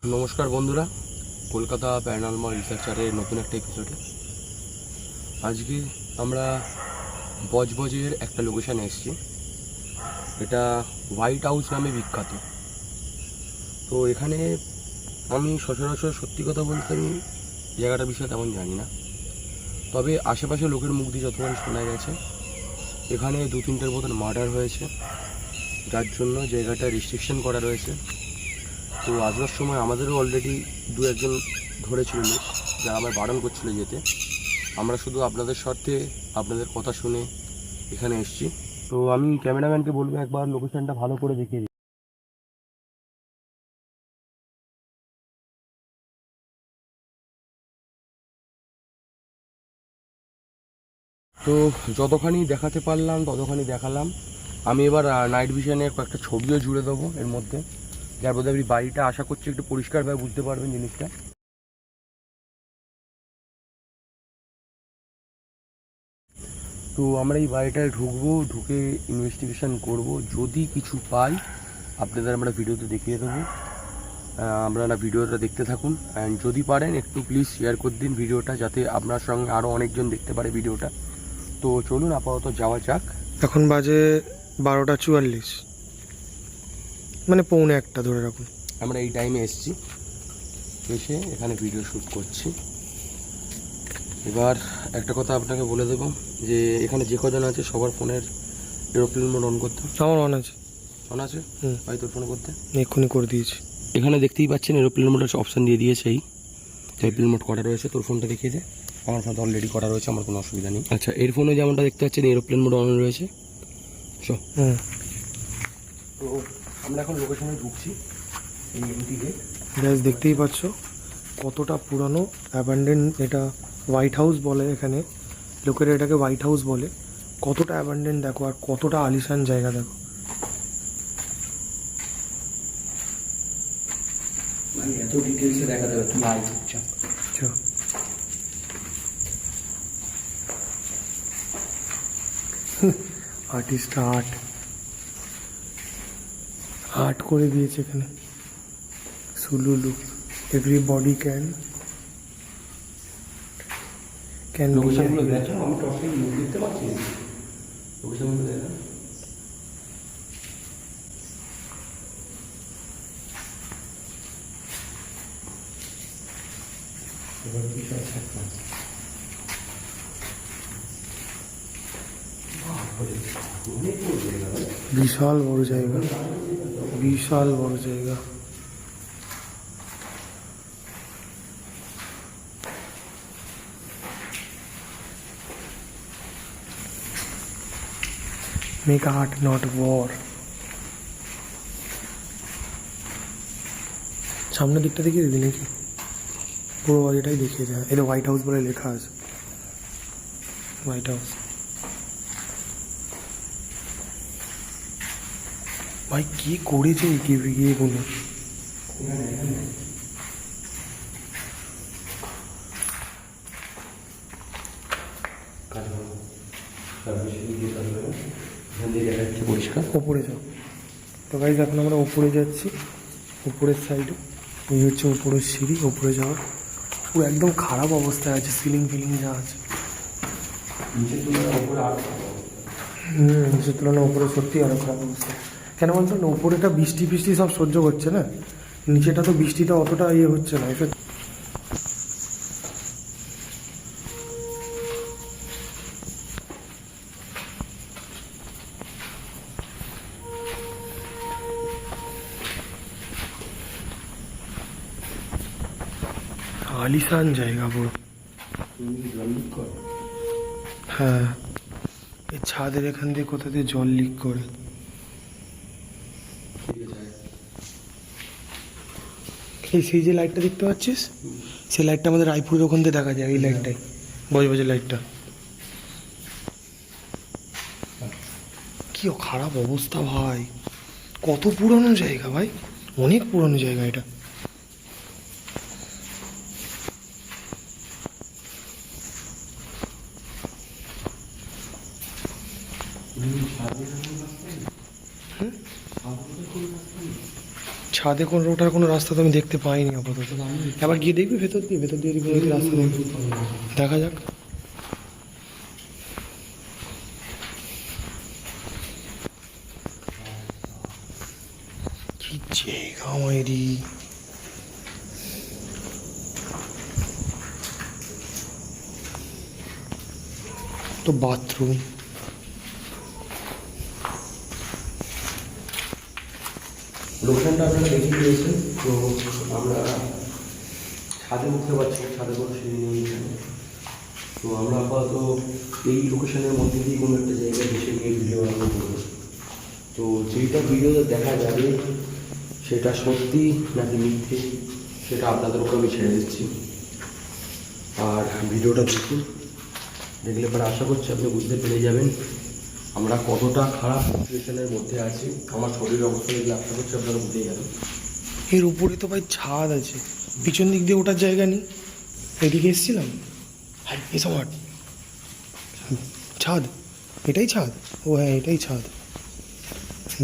নমস্কার বন্ধুরা, কলকাতা প্যারানর্মাল রিসার্চারের নতুন একটা এপিসোডে আজকে আমরা বজবজের একটা লোকেশানে এসেছি। এটা হোয়াইট হাউস নামে বিখ্যাত। তো এখানে আমি সচরাচর সত্যি কথা বলতে আমি জায়গাটার বিষয়ে তেমন জানি না, তবে আশেপাশে লোকের মুখ দিয়ে যতক্ষণ শোনা গেছে এখানে 2-3টের মতন মার্ডার হয়েছে, যার জন্য জায়গাটা রেস্ট্রিকশন করা রয়েছে। তো আসবার সময় আমাদেরও অলরেডি 2-1জন ধরেছিল লোক, যারা আমার বারণ করছিল যেতে। আমরা শুধু আপনাদের স্বার্থে আপনাদের কথা শুনে এখানে এসেছি। তো আমি ক্যামেরাম্যানকে বলবো একবার লোকেশনটা ভালো করে দেখিয়ে দিই। তো যতখানি দেখাতে পারলাম ততখানি দেখালাম। আমি এবার নাইট ভিশনে কয়েকটা ছবিও জুড়ে দেবো এর মধ্যে, যার মধ্যে আপনি বাড়িটা আশা করছি একটু পরিষ্কারভাবে বুঝতে পারবেন জিনিসটা। তো আমরা এই বাড়িটায় ঢুকবো, ঢুকে ইনভেস্টিগেশন করব। যদি কিছু পাই আপনাদের আমরা ভিডিওতে দেখিয়ে দেবো। আপনারা ভিডিওটা দেখতে থাকুন, অ্যান্ড যদি পারেন একটু প্লিজ শেয়ার করে দিন ভিডিওটা, যাতে আপনার সঙ্গে আরও অনেকজন দেখতে পারে ভিডিওটা। তো চলুন আপাতত যাওয়া যাক। এখন বাজে 12:44, মানে 1:45 ধরে রাখুন। আমরা এই টাইমে এসেছি, এসে এখানে ভিডিও শ্যুট করছি। এবার একটা কথা আপনাকে বলে দেবো যে এখানে যে কজন আছে সবার ফোনের এরোপ্লেন মোড অন করতে। আমার অন আছে। অন আছে? ভাই তোর ফোনে করতে এক্ষুনি করে দিয়েছি। এখানে দেখতেই পাচ্ছেন এরোপ্লেন মোড অপশান দিয়ে দিয়েছে। এই এরোপ্লেন মোড করা রয়েছে। তোর ফোনটা দেখিয়ে দে। আমার ফোনটা অলরেডি করা রয়েছে, আমার কোনো অসুবিধা নেই। আচ্ছা, এর ফোনে যেমনটা দেখতে পাচ্ছেন এরোপ্লেন মোড অন রয়েছে। তো আমরা এখন লোকেশনে ঢুকছি। এই এমটি গেট গ্যাস দেখতেই পাচ্ছ কতটা পুরানো অ্যাবান্ডেন। এটা হোয়াইট হাউস বলে, এখানে লোকেরা এটাকে হোয়াইট হাউস বলে। কতটা অ্যাবান্ডেন দেখো, আর কতটা আলিশান জায়গা দেখো। মানে এত ডিটেলসে দেখা যাবে তুমি আই চুপচাপ। আর্টিস্ট আর্ট করে দিয়েছে এখানে। সুলুলু এভরিবডি ক্যান লোকেশনগুলো দেখো, আমি টপকে দেখতে পাচ্ছি লোকেশনগুলো দেখো। বিশাল বড় জায়গা, বিশাল বড় জায়গা। Make art not war. সামনের দিকটা দেখিয়ে দিবি নাকি? পুরো বাড়িটাই দেখিয়ে দেয়। এটা হোয়াইট হাউস বলে লেখা আছে, হোয়াইট হাউস। ভাই কি করেছে এগুলো? পরিষ্কার ওপরে যাও। তো গাইজ এখন আমরা ওপরে যাচ্ছি, উপরের সাইডে। এই হচ্ছে ওপরের সিঁড়ি, ওপরে যাওয়ার। পুরো একদম খারাপ অবস্থায় আছে, সিলিং ফিলিং যা আছে। নিচের তুলনায় ওপরে সত্যি আরো খারাপ অবস্থা। কেন বলতো না, ওপরেটা বৃষ্টি ফিষ্টি সব সহ্য করছে না, নিচেটা তো বৃষ্টিটা অতটা ইয়ে হচ্ছে না। এফেক্ট আলিশান জায়গা পুরো। হ্যাঁ, এই ছাদের এখান দিয়ে কোথা দিয়ে জল লিক করে। এই সেই যে লাইটটা দেখতে পাচ্ছিস, সেই লাইটটা আমাদের রায়পুরের ওখান দিয়ে দেখা যায়। এই লাইটটাই বজবজের লাইটটা। কি খারাপ অবস্থা ভাই, কত পুরনো জায়গা ভাই, অনেক পুরনো জায়গা এটা। ছাদে কোনো ওঠার কোনো রাস্তা তো আমি দেখতে পাইনি আপাতত। এবার গিয়ে দেখবি ভেতর দিয়ে কোনো কি রাস্তা দেখবি? দেখা যাক। কি জায়গা মাইরি, তো বাথরুম। লোকেশনটা আপনারা দেখে দিয়েছেন। তো আমরা ছাদে উঠতে পারছি না, ছাদে কোনো সিঁড়ি নেই এখানে। তো আমরা আপাতত এই লোকেশনের মধ্যে দিয়ে কোনো একটা জায়গায় বেছে নিয়ে ভিডিও বানানো করবো। তো যেইটা ভিডিওতে দেখা যাবে সেটা সত্যি নাকি মিথ্যে সেটা আপনাদের উপর আমি ছেড়ে দিচ্ছি। আর ভিডিওটা দেখুন, দেখলে পরে আশা করছি আপনি বুঝতে পেরে যাবেন আমরা কতটা খারাপ সিচুয়েশনের মধ্যে আছি। আমার শরীরের অবস্থা দেখলে আশা করছি আপনারা বুঝে যাবেন। এর উপরে তো ভাই ছাদ আছে, পিছন দিক দিয়ে ওঠার জায়গা নেই। এদিকে এসেছিলাম, এসব মাঠ, ছাদ, এটাই ছাদ। ও হ্যাঁ, এটাই ছাদ।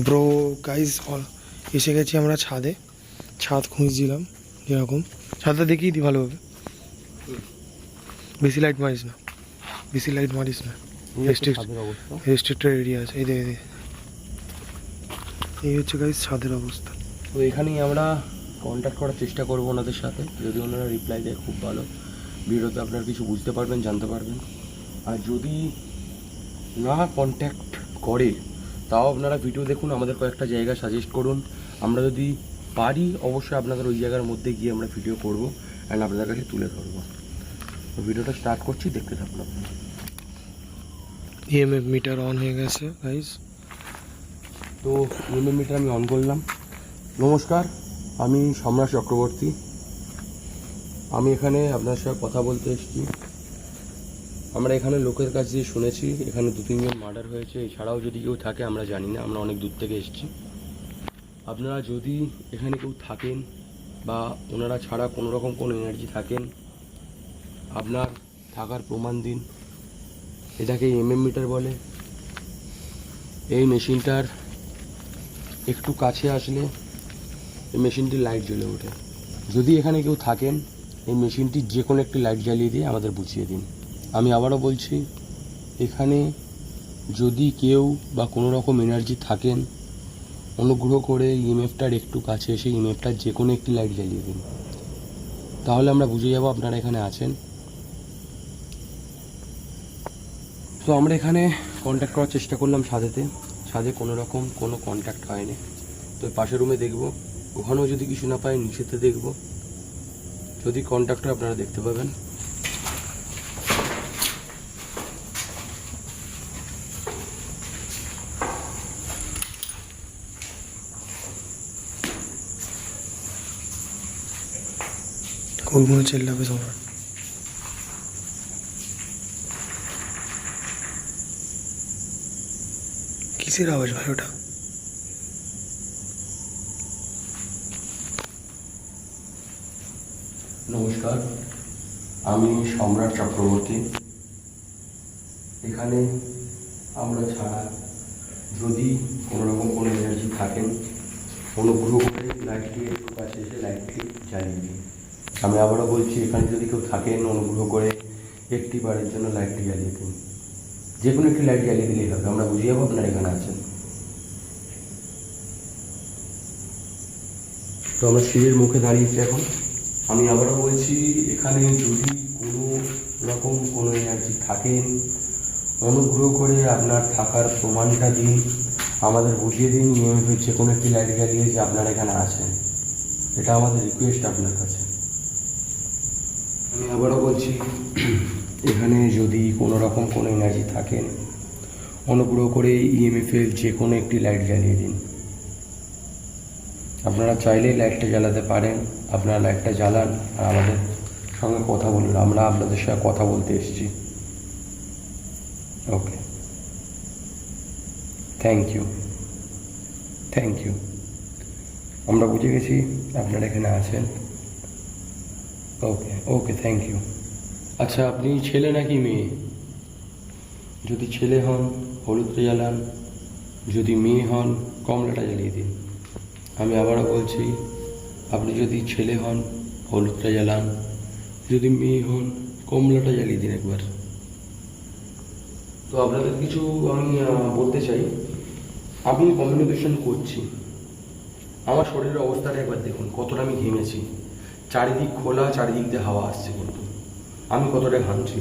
ব্রো গাইজ, এসে গেছি আমরা ছাদে। ছাদ খুঁজছিলাম, যেরকম ছাদটা দেখিয়ে দিই ভালোভাবে। বেশি লাইট মারিস না, বেশি লাইট মারিস না, রেস্ট্রিক্টেড এরিয়া আছে। এই দেখে, এই হচ্ছে গাইজ ছাদের অবস্থা। তো এখানেই আমরা কন্ট্যাক্ট করার চেষ্টা করবো ওনাদের সাথে। যদি ওনারা রিপ্লাই দেয় খুব ভালো, ভিডিওতে আপনারা কিছু বুঝতে পারবেন, জানতে পারবেন। আর যদি না কন্ট্যাক্ট করে তাও আপনারা ভিডিও দেখুন, আমাদের কয়েকটা জায়গা সাজেস্ট করুন। আমরা যদি পারি অবশ্যই আপনাদের ওই জায়গার মধ্যে গিয়ে আমরা ভিডিও করবো অ্যান্ড আপনাদের কাছে তুলে ধরবো। তো ভিডিওটা স্টার্ট করছি, দেখতে থাকুন আপনারা। ইএমএফ মিটার অন হয়ে গেছে গাইজ। তো ইএমএফ মিটার আমি অন করলাম। নমস্কার, আমি সম্রাট চক্রবর্তী। আমি এখানে আপনার সাথে কথা বলতে এসেছি। আমরা এখানে লোকের কাছ দিয়ে শুনেছি এখানে 2-3 জন মার্ডার হয়েছে। এছাড়াও যদি কেউ থাকে আমরা জানি না, আমরা অনেক দূর থেকে এসেছি। আপনারা যদি এখানে কেউ থাকেন বা ওনারা ছাড়া কোনো রকম কোনো এনার্জি থাকেন, আপনার থাকার প্রমাণ দিন। এটাকে এমএম মিটার বলে। এই মেশিনটার একটু কাছে আসলে এই মেশিনটির লাইট জ্বলে ওঠে। যদি এখানে কেউ থাকেন, এই মেশিনটির যে কোনো একটি লাইট জ্বালিয়ে দিয়ে আমাদের বুঝিয়ে দিন। আমি আবারও বলছি, এখানে যদি কেউ বা কোনো রকম এনার্জি থাকেন, অনুগ্রহ করে ইএমএফটার একটু কাছে এসে ইএমএফটার যে কোনো একটি লাইট জ্বালিয়ে দিন। তাহলে আমরা বুঝে যাব আপনারা এখানে আছেন। তো আমরা এখানে কন্ট্যাক্ট করার চেষ্টা করলাম ছাদেতে, ছাদে কোনো রকম কোনো কন্ট্যাক্ট হয়নি। তো পাশের রুমে দেখব, ওখানেও যদি কিছু না পাই নিচেতে দেখব। যদি কন্ট্যাক্ট হয় আপনারা দেখতে পাবেন। কোনগুলো চেল্লাবে তোমার? কিসের আওয়াজ ভাই ওটা? নমস্কার, আমি সম্রাট চক্রবর্তী। এখানে আমরা ছাড়া যদি কোনো রকম কোনো এনার্জি থাকেন, অনুগ্রহ করে লাইটটি একটু কাছে এসে লাইটটি জ্বালিয়ে দিন। আমি আবারও বলছি, এখানে যদি কেউ থাকেন অনুগ্রহ করে একটি বারের জন্য লাইটটি জ্বালিয়ে দিন। যে কোনো একটি লাইট জ্বালিয়ে দিলেই হবে, আমরা বুঝিয়ে যাবো আপনারা এখানে আছেন। তো আমরা সিঁড়ির মুখে দাঁড়িয়েছি এখন। আমি আবারও বলছি, এখানে যদি কোনো রকম কোনো এনার্জি থাকেন, অনুগ্রহ করে আপনার থাকার প্রমাণটা দিন, আমাদের বুঝিয়ে দিন ইএমএফের যে কোনো একটি লাইট জ্বালিয়ে যে আপনারা এখানে আছেন। এটা আমাদের রিকোয়েস্ট আপনার কাছে। আমি আবারও বলছি, এখানে যদি কোনো রকম কোনো এনার্জি থাকেন, অনুগ্রহ করে ইএমএফের যে কোনো একটি লাইট জ্বালিয়ে দিন। আপনারা চাইলেই লাইটটা জ্বালাতে পারেন, আপনারা লাইটটা জ্বালান আর আমাদের সঙ্গে কথা বলুন। আমরা আপনাদের সঙ্গে কথা বলতে এসেছি। ওকে, থ্যাংক ইউ, থ্যাংক ইউ। আমরা বুঝে গেছি আপনারা এখানে আছেন। ওকে ওকে, থ্যাংক ইউ। আচ্ছা, আপনি ছেলে নাকি মেয়ে? যদি ছেলে হন হলুদটা জ্বালান, যদি মেয়ে হন কমলাটা জ্বালিয়ে দিন। আমি আবারও বলছি, আপনি যদি ছেলে হন হলুদটা জ্বালান, যদি মেয়ে হন কমলাটা জ্বালিয়ে দিন একবার। তো আপনাদের কিছু আমি বলতে চাই, আমি কমিউনিকেশন করছি, আমার শরীরের অবস্থাটা একবার দেখুন, কতটা আমি ঘেমেছি। চারিদিক খোলা, চারিদিক দিয়ে হাওয়া আসছে, কিন্তু আমি কতটা ঘামছি।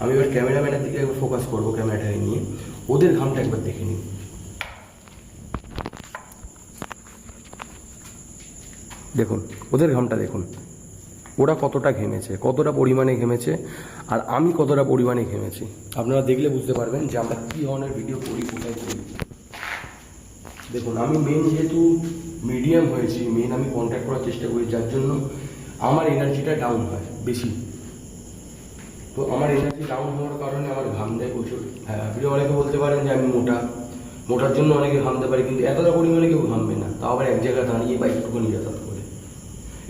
আমি এবার ক্যামেরাম্যানের দিকে একবার ফোকাস করবো, ক্যামেরাটাকে নিয়ে ওদের ঘামটা একবার দেখে নিন। দেখুন ওদের ঘামটা দেখুন, ওরা কতটা ঘেমেছে, কতটা পরিমাণে ঘেমেছে, আর আমি কতটা পরিমাণে ঘেমেছি। আপনারা দেখলে বুঝতে পারবেন যে আমরা কী ধরনের ভিডিও করি, কোথায় করি। দেখুন আমি মেন যেহেতু মিডিয়াম হয়েছি, মেন আমি কন্ট্যাক্ট করার চেষ্টা করি, যার জন্য আমার এনার্জিটা ডাউন হয় বেশি। তো আমার এনার্জি ডাউন হওয়ার কারণে আমার ঘাম দেয় প্রচুর। হ্যাঁ, আপনি অনেকে বলতে পারেন যে আমি মোটার জন্য অনেকে ঘামতে পারি, কিন্তু এতটা পরিমাণে কেউ ঘামবে না, তাও আবার এক জায়গায় দাঁড়িয়ে বা একটুখানি যাতায়াত করে।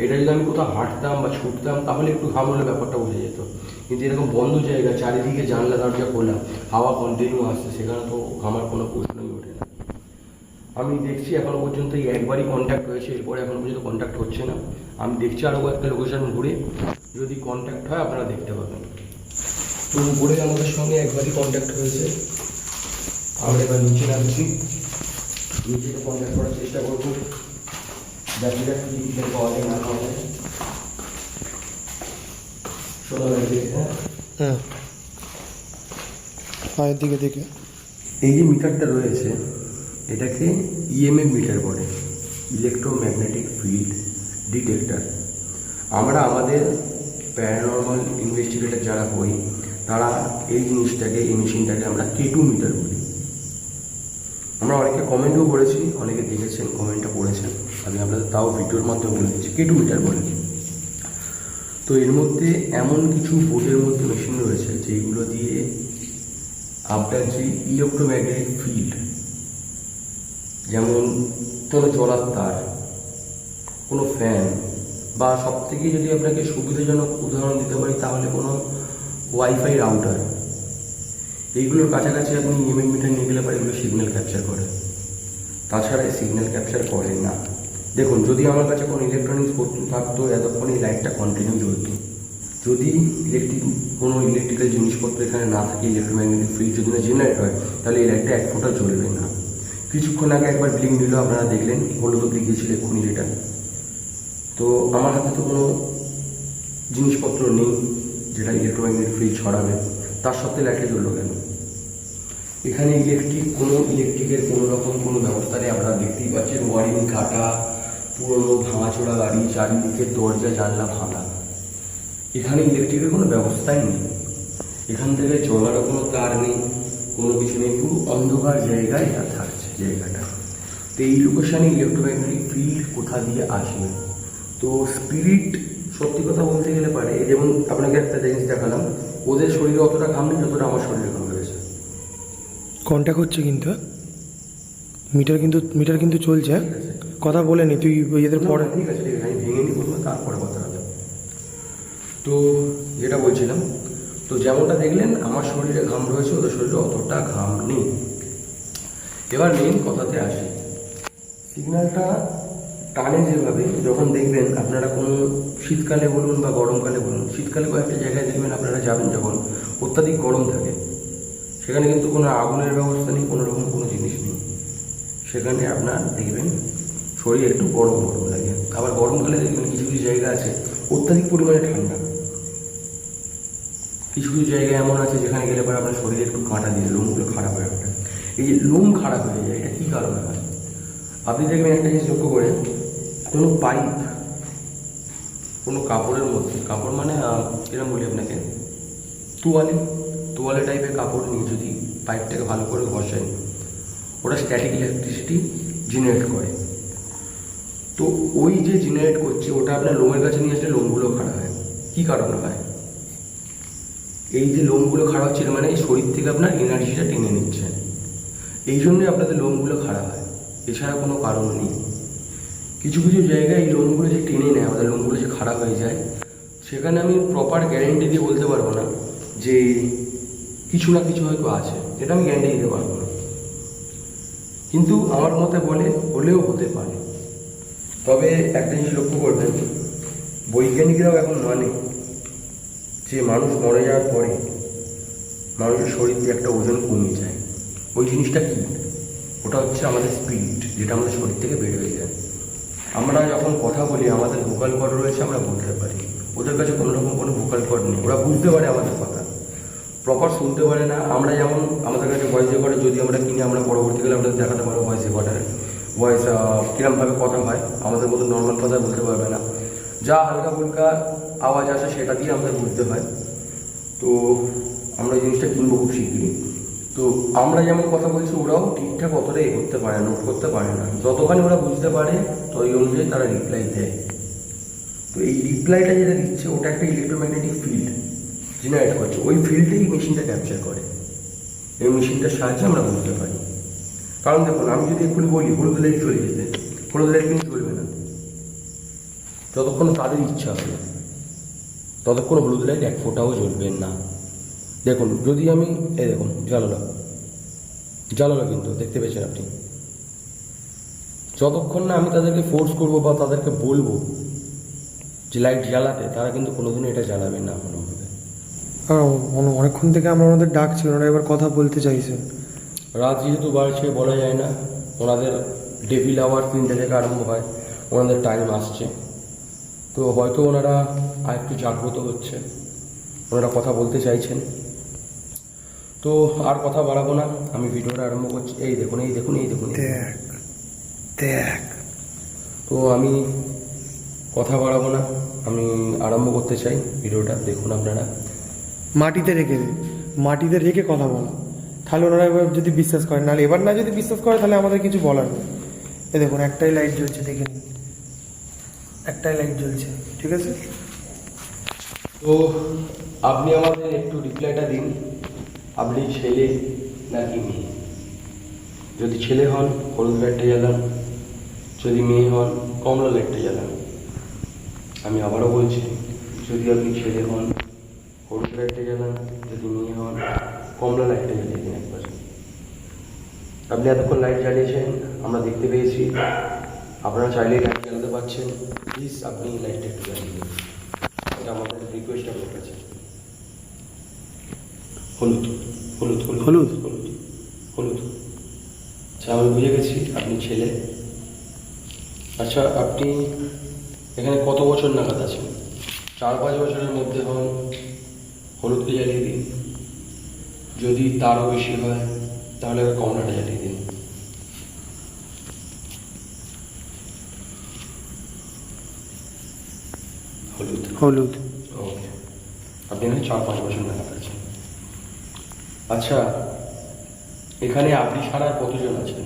এটা যদি আমি কোথাও হাঁটতাম বা ছুটতাম তাহলে একটু ঘাম হলে ব্যাপারটা বোঝা যেত, কিন্তু এরকম বন্ধ জায়গা, চারিদিকে জানলা দরজা খোলা, হাওয়া কন্টিনিউ আসছে, সেখানে তো ঘামার কোনো প্রশ্নই ওঠে না। আমি দেখছি এখনো পর্যন্ত এই একবারই কন্ট্যাক্ট হয়েছে, এরপরে এখনো পর্যন্ত কন্ট্যাক্ট হচ্ছে না। আমি দেখছি আরও কয়েকটা লোকেশন ঘুরে, যদি কন্ট্যাক্ট হয় আপনারা দেখতে পাবেন। তো উপরে আমাদের সঙ্গে একবারই কন্ট্যাক্ট হয়েছে, আমরা এবার নিচে নামছি, নিচে কন্ট্যাক্ট করার চেষ্টা করবো, দেখা যাক কি পাওয়া যায় না পাওয়া যায়। শোনা যাচ্ছে, হ্যাঁ পায়ের দিকে দেখে। এই যে মিটারটা রয়েছে এটাকে ইএমএফ মিটার বলে, ইলেকট্রোম্যাগনেটিক ফিল্ড ডিটেক্টর। আমরা আমাদের প্যারানর্মাল ইনভেস্টিগেটর যারা হই তারা এই জিনিসটাকে, এই মেশিনটাকে আমরা K2 মিটার বলি। আমরা অনেকে কমেন্টও করেছি, অনেকে দেখেছেন, কমেন্টটা পড়েছেন, আমি আপনাদের তাও ভিডিওর মাধ্যমে বলে দিচ্ছি K2 মিটার বলে। তো এর মধ্যে এমন কিছু বোর্ডের মধ্যে মেশিন রয়েছে যেগুলো দিয়ে আপনার যে ইলেকট্রোম্যাগনেটিক ফিল্ড, যেমন কোনো জলার তার, কোনো ফ্যান, বা সবথেকে যদি আপনাকে সুবিধাজনক উদাহরণ দিতে পারি তাহলে কোনো ওয়াইফাই রাউটার, এইগুলোর কাছাকাছি আপনি ইএমএফ মিটার নিয়ে গেলে পরে এগুলো সিগন্যাল ক্যাপচার করে, তাছাড়া সিগন্যাল ক্যাপচার করে না। দেখুন যদি আমার কাছে কোনো ইলেকট্রনিক্স থাকতো এতক্ষণ এই লাইটটা কন্টিনিউ জ্বলতো। যদি কোনো ইলেকট্রিক্যাল জিনিসপত্র এখানে না থাকে, ইলেকট্রোম্যাগনেটিক ফিল্ড যদি না জেনারেট হয়, তাহলে এই লাইটটা এক ফোঁটা জ্বলবে না। কিছুক্ষণ আগে একবার ব্লিং দিল, আপনারা দেখলেন, হলুদ অব্দি গিয়েছিল এক্ষুনি যেটা। তো আমার হাতে তো কোনো জিনিসপত্র নেই যেটা ইলেকট্রোম্যাগনেটিক ফিল্ড ছড়াবে, তার সত্ত্বে লাইটটা জ্বললো কেন? এখানে ইলেকট্রিকের কোনো রকম কোনো ব্যবস্থা নেই। আপনারা দেখতেই পাচ্ছেন ওয়ারিং কাটা, পুরোনো ভাঙাচোরা গাড়ি, চারিদিকে দরজা জানলা ভাঙা। এখানে ইলেকট্রিকের কোনো ব্যবস্থাই নেই, এখান থেকে জলারও কোনো তার নেই, কোনো কিছু নেই, পুরো অন্ধকার জায়গায় থাকছে জায়গাটা। তো এই লোকেশানে ইলেকট্রোম্যাগনেটিক ফিল্ড কোথা দিয়ে আসবে? তো স্পিরিট, সত্যি কথা বলতে গেলে পারে, যেমন আপনাকে একটা জিনিস দেখালাম, ওদের শরীরে অতটা ঘাম নেই যতটা আমার শরীরে ঘাম রয়েছে। কন্ট্যাক্ট হচ্ছে কিন্তু, মিটার কিন্তু চলছে। কথা বলে নি তুই এদের পরে। ঠিক আছে, আমি ভেঙে নিই বলবো, তারপরে কথা হবে। তো যেটা বলছিলাম, তো যেমনটা দেখলেন আমার শরীরে ঘাম রয়েছে, ওদের শরীরে অতটা ঘাম নেই। এবার মেন কথাতে আসি, সিগন্যালটা টানে যেভাবে, যখন দেখবেন আপনারা কোনো শীতকালে বলুন বা গরমকালে বলুন, শীতকালে কয়েকটা জায়গায় দেখবেন আপনারা যাবেন যখন অত্যাধিক গরম থাকে, সেখানে কিন্তু কোনো আগুনের ব্যবস্থা নেই, কোনো রকম কোনো জিনিস নেই, সেখানে আপনার দেখবেন শরীর একটু গরম গরম লাগে। আবার গরমকালে দেখবেন কিছু কিছু জায়গা আছে অত্যাধিক পরিমাণে ঠান্ডা, কিছু কিছু জায়গায় এমন আছে যেখানে গেলে পরে আপনার শরীরে একটু কাঁটা দিয়ে লোমগুলো খারাপ হয়ে ওঠে। এই যে লোম খারাপ হয়ে যায়, এটা কী কারণে হয়? আপনি দেখবেন একটা জিনিস লক্ষ্য করে, কোনো পাইপ, কোনো কাপড়ের মধ্যে, কাপড় মানে কিরম বলি আপনাকে, তোয়ালে টাইপের কাপড় নিয়ে যদি পাইপটাকে ভালো করে ঘষেন, ওটা স্ট্যাটিক ইলেকট্রিসিটি জেনারেট করে। তো ওই যে জেনারেট করছে ওটা আপনার লোমের কাছে নিয়ে আসলে লোমগুলো খারাপ হয়। কী কারণে হয়? এই যে লোমগুলো খারাপ হচ্ছে মানে শরীর থেকে আপনার এনার্জিটা টেনে নিচ্ছে, এই জন্যই আপনাদের লোমগুলো খারাপ হয়, এছাড়া কোনো কারণ নেই। কিছু কিছু জায়গায় এই লোমগুলো যে টেনে নেয়, আমাদের লোমগুলো যে খারাপ হয়ে যায়, সেখানে আমি প্রপার গ্যারেন্টি দিয়ে বলতে পারবো না যে কিছু না কিছু হয়তো আছে, এটা আমি গ্যারেন্টি দিতে পারবো না, কিন্তু আমার মতে বলে হলেও হতে পারে। তবে একটা জিনিস লক্ষ্য করবেন, বৈজ্ঞানিকরাও এখন মানে যে মানুষ মরে যাওয়ার পরে মানুষের শরীর দিয়ে একটা ওজন কমে যায়। ওই জিনিসটা কি? ওটা হচ্ছে আমাদের স্পিরিট, যেটা আমাদের শরীর থেকে বের হয়ে যায়। আমরা যখন কথা বলি আমাদের ভোকাল কর্ড রয়েছে, আমরা বলতে পারি। ওদের কাছে কোনো রকম কোনো ভোকাল কর্ড নেই, ওরা বুঝতে পারে আমাদের কথা, প্রপার শুনতে পারে না। আমরা যেমন আমাদের কাছে ভয়েস রেকর্ডার যদি আমরা কিনে, আমরা পরবর্তীকালে আমরা দেখাতে পারবো ভয়েস রেকর্ডারে ভয়েস কীরকমভাবে কথা হয়, আমাদের মতো নর্মাল কথা বলতে পারবে না। যা হালকা ফুলকা আওয়াজ আসে সেটা দিয়ে আমাদের বুঝতে হয়। তো আমরা এই জিনিসটা কিনবো খুব শিগগিরই। তো আমরা যেমন কথা বলছি ওরাও ঠিকঠাক অতটা করতে পারে না, নোট করতে পারে না। যতখানি ওরা বুঝতে পারে তো ওই অনুযায়ী তারা রিপ্লাই দেয়। তো এই রিপ্লাইটা যেটা দিচ্ছে ওটা একটা ইলেকট্রোম্যাগনেটিক ফিল্ড জেনারেট করছে, ওই ফিল্ডেই মেশিনটা ক্যাপচার করে। এই মেশিনটার সাহায্যে আমরা বুঝতে পারি। কারণ দেখুন, আমি যদি এক্ষুনি বলি হলুদ লাইট চলে যেতে, হলুদ লাইট কিন্তু চলবে না। যতক্ষণ তাদের ইচ্ছা হবে ততক্ষণ হলুদ লাইট এক ফোঁটাও জ্বলবে না। দেখুন, যদি আমি দেখুন জ্বালালো কিন্তু দেখতে পেয়েছেন আপনি। যতক্ষণ না আমি তাদেরকে ফোর্স করবো বা তাদেরকে বলবো যে লাইট জ্বালাতে, তারা কিন্তু কোনোদিনও এটা জ্বালাবে না কোনোভাবে। অনেকক্ষণ থেকে আমরা ওনাদের ডাকছি, ওনারা এবার কথা বলতে চাইছেন। রাত যেহেতু বাড়ছে বলা যায় না, ওনাদের ডেভিল আওয়ার 3টে থেকে আরম্ভ হয়, ওনাদের টাইম আসছে। তো হয়তো ওনারা আর একটু জাগ্রত হচ্ছে, ওনারা কথা বলতে চাইছেন। তো আর কথা বাড়াবো না, আমি ভিডিওটা আরম্ভ করছি। এই দেখুন দেখ। তো আমি কথা বাড়াবো না, আমি আরম্ভ করতে চাই ভিডিওটা। দেখুন আপনারা, মাটিতে রেখে কথা বলা, তাহলে ওনারা এবার যদি বিশ্বাস করে, নাহলে এবার না যদি বিশ্বাস করে তাহলে আমাদের কিছু বলার নেই। এই দেখুন, একটাই লাইট জ্বলছে, দেখে নিন, একটাই লাইট জ্বলছে, ঠিক আছে? তো আপনি আমাদের একটু রিপ্লাইটা দিন, আপনি ছেলে নাকি মেয়ে? যদি ছেলে হন হলুদ লাইটটা জ্বালান, যদি মেয়ে হন কমলা লাইটটা জ্বালান। আমি আবারও বলছি, যদি আপনি ছেলে হন হলুদ লাইটটা জ্বালান, যদি মেয়ে হন কমলা লাইটটা জ্বালিয়ে দিন একবার। আপনি এতক্ষণ লাইট জ্বালিয়েছেন, আমরা দেখতে পেয়েছি। আপনারা চাইলেই লাইট জ্বালাতে পারছেন, প্লিজ আপনি লাইটটা একটু জ্বালিয়ে দিন, এটা আমাদের রিকোয়েস্ট আপনার কাছে। হলুদ হলুদ হলুদ হলুদ হলুদ হলুদ। আচ্ছা, আমি বুঝে গেছি আপনি ছেলে। আচ্ছা, আপনি এখানে কত বছর নাগাদ আছেন? 4-5 বছরের মধ্যে হন, হলুদকে জ্বালিয়ে দিন। যদি তারও বেশি হয় তাহলে কমলাটা জ্বালিয়ে দিন। হলুদ। ওকে, আপনি এখানে 4-5 বছর নাগাদ আছেন। আচ্ছা, এখানে আপনি ছাড়া কতজন আছেন?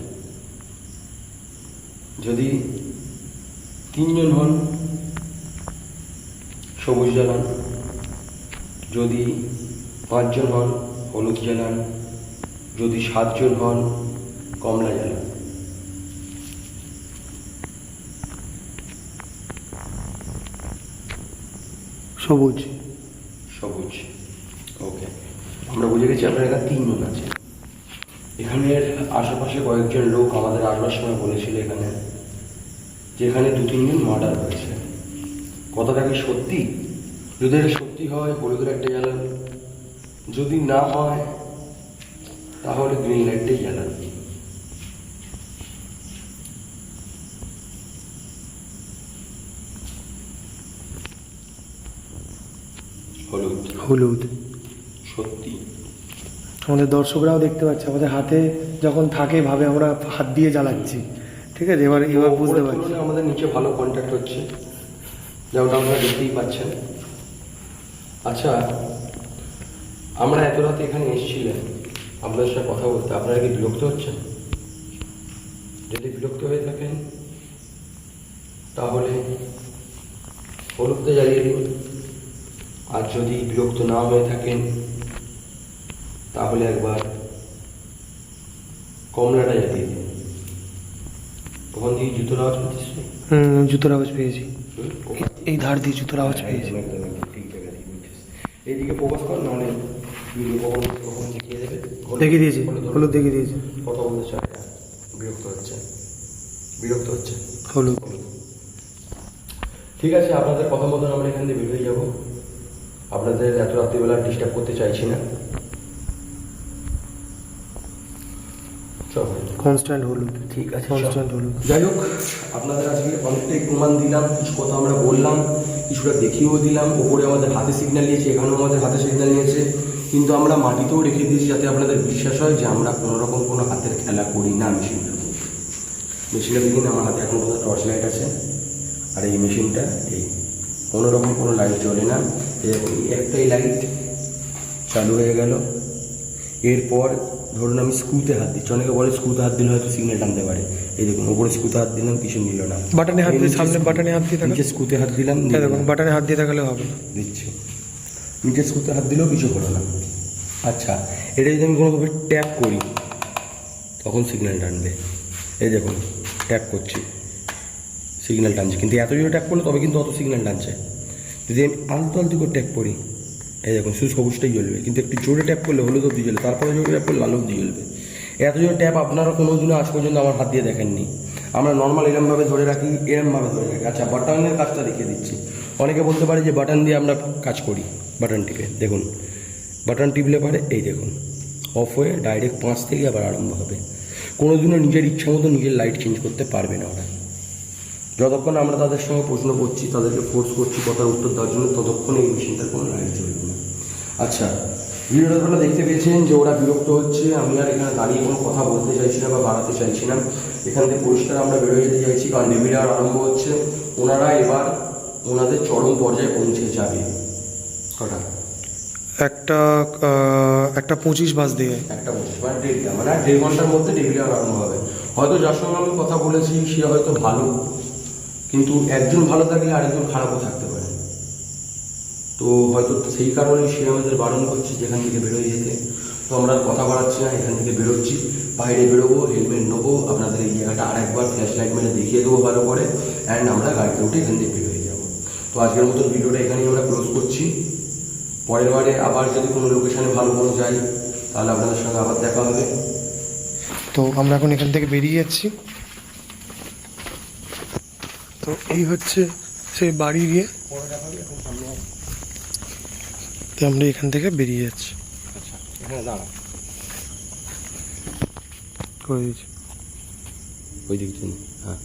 যদি 3 জন হন সবুজ জ্বালান, যদি 5 জন হন হলুদ জ্বালান, যদি 7 জন হন কমলা জ্বালান। সবুজ। ওকে, আমরা বুঝে গেছি আপনার এখানে 3 জন আছে। এখানের আশেপাশে কয়েকজন লোক আমাদের আসবার সময় বলেছিল এখানে যে এখানে 2-3 জন মার্ডার হয়েছে। কথাটা কি সত্যি? যদি এটা সত্যি হয় হলুদ লাইটটা জ্বালান, যদি না হয় তাহলে গ্রিন লাইটটাই জ্বালান। হলুদ। সত্যি আমাদের দর্শকরাও দেখতে পাচ্ছে, আমাদের হাতে যখন থাকে ভাবে আমরা হাত দিয়ে জ্বালাচ্ছি, ঠিক আছে? এবার বুঝতে পারছি আমাদের নিচে ভালো কন্ট্যাক্ট হচ্ছে, যেমনটা আপনারা দেখতেই পাচ্ছেন। আচ্ছা, আমরা এত রাতে এখানে এসেছিলেন আপনাদের সাথে কথা বলতে, আপনারা কি বিরক্ত হচ্ছেন? যদি বিরক্ত হয়ে থাকেন তাহলে হলুদটা জ্বালিয়ে দিন, আর যদি বিরক্ত না হয়ে থাকেন তাহলে একবার কমলাটা জ্বালিয়ে দিন। ওখান থেকে জুতোর আওয়াজ পেয়েছি। জুতোর আওয়াজ পেয়েছি, এই ধার দিয়ে জুতোর আওয়াজ পেয়েছি। ঠিক জায়গা দিয়ে বুঝছিস, এইদিকে ফোকাস কর, নাহলে ভিডিও কখন দেখিয়ে দেবে। দেখিয়ে দিয়েছি, হলুদ দেখিয়ে দিয়েছি। কথা বলতে চায়, বিরক্ত হচ্ছে হলুদ। ঠিক আছে, আপনাদের কথা মতন আমরা এখান থেকে বেরিয়ে যাবো। আপনাদের এত রাত্রিবেলা ডিস্টার্ব করতে চাইছি না। চল। কনস্ট্যান্ট হলুদ, ঠিক আছে, কনস্ট্যান্ট হলুদ। যাই হোক, আপনাদের আজকে অনেকটাই প্রমাণ দিলাম, কিছু কথা আমরা বললাম, কিছুটা দেখিয়েও দিলাম। ওপরে আমাদের হাতে সিগন্যাল নিয়েছে, এখানেও আমাদের হাতে সিগন্যাল নিয়েছে, কিন্তু আমরা মাটিতেও রেখে দিয়েছি যাতে আপনাদের বিশ্বাস হয় যে আমরা কোনো রকম কোনো হাতের খেলা করি না। মেশিনটা দেখুন, আমার হাতে এখন কোনো টর্চ লাইট আছে, আর এই মেশিনটা এই কোনো রকম কোনো লাইট জ্বলে না। একটাই লাইট চালু হয়ে গেল। এরপর ধরুন আমি স্ক্রুতে হাত দিচ্ছি, অনেকে বলে স্ক্রুতে হাত দিলে হয়তো সিগন্যাল টানতে পারে। এই দেখুন, ওপরে স্ক্রুতে হাত দিলাম, কিছু নিল না। বাটনে হাত দিয়ে, সামনে বাটনে হাত দিয়ে নিচে স্ক্রুতে হাত দিলাম, দেখুন বাটনে হাত দিয়ে দেখালে হবে না। দিচ্ছি, নিচে স্ক্রুতে হাত দিলেও কিছু হলো না। আচ্ছা, এটা যদি আমি কোনোভাবে ট্যাপ করি তখন সিগন্যাল টানবে। এই দেখুন, ট্যাপ করছি, সিগন্যাল টানছে, কিন্তু এত জোরে ট্যাপ করলে তবে কিন্তু অত সিগন্যাল টানছে। যদি আমি আলতু আলতু করে ট্যাপ করি, এই দেখুন শুধু সবুজটাই জ্বলবে, কিন্তু একটু জোরে ট্যাপ করলে হলুদ অব্দি জ্বলবে, তারপরে জোরে ট্যাপ করলে লাল অব্দি জ্বলবে। এত জোরে ট্যাপ আপনারা কোনো দিনও আজ পর্যন্ত আমার হাত দিয়ে দেখেননি। আমরা নর্মাল এরমভাবে ধরে রাখি, এরমভাবে ধরে রাখি। আচ্ছা, বাটনের কাজটা দেখিয়ে দিচ্ছি। অনেকে বলতে পারে যে বাটন দিয়ে আমরা কাজ করি, বাটন টিপে দেখুন, বাটন টিপলে পারে এই দেখুন অফ হয়ে ডাইরেক্ট 5 থেকে আবার আরম্ভ হবে। কোনো দিনও নিজের ইচ্ছা মতো নিজের লাইট চেঞ্জ করতে পারবে না ওরা। যতক্ষণ আমরা তাদের সঙ্গে প্রশ্ন করছি, তাদেরকে ফোর্স করছি কথার উত্তর দেওয়ার জন্য, ততক্ষণ এই মেশিনটার কোনো লাইট জ্বলবে না। আচ্ছা, ভিডিওটা আপনারা দেখতে পেয়েছেন যে ওরা বিরক্ত হচ্ছে। আমি আর এখানে দাঁড়িয়ে কোনো কথা বলতে চাইছি না বা বাড়াতে চাইছি না। এখান থেকে পরিষ্কার আমরা বেরোয় যেতে চাইছি, কারণ ডেবিলার আরম্ভ হচ্ছে। ওনারা এবার ওনাদের চরম পর্যায়ে পৌঁছে যাবে। কটা? একটা 25 বাজ দিয়ে, একটা 25 মানে 1.5 মানে 1.5 ঘন্টার মধ্যে ডেবিলার আরম্ভ হবে। হয়তো যার সঙ্গে আমি কথা বলেছি সে হয়তো ভালো, কিন্তু একজন ভালো থাকলে আরেকজন খারাপও থাকতে পারে। তো হয়তো সেই কারণেই সে আমাদের বারণ করছে যেখান থেকে বেরোয় যেতে। তো আমরা কথা বাড়াচ্ছি না, এখান থেকে বেরোচ্ছি, বাইরে বেরোবো, হেলমেট নেবো, আপনাদের এই জায়গাটা আরেকবার ফ্ল্যাশ লাইট মেরে দেখিয়ে দেবো ভালো করে, অ্যান্ড আমরা গাড়িতে উঠে এখান থেকে বেরোয় যাবো। তো আজকের মতন ভিডিওটা এখানেই আমরা ক্লোজ করছি। পরের বারে আবার যদি কোনো লোকেশানে ভালো কোনো যাই, তাহলে আপনাদের সঙ্গে আবার দেখা হবে। তো আমরা এখন এখান থেকে বেরিয়ে যাচ্ছি। তো এই হচ্ছে সেই বাড়ি গিয়ে, তো আমরা এখান থেকে বেরিয়ে যাচ্ছি। আচ্ছা, এখানে দাঁড়া, করে দিচ্ছি। ওই দিক হ্যাঁ।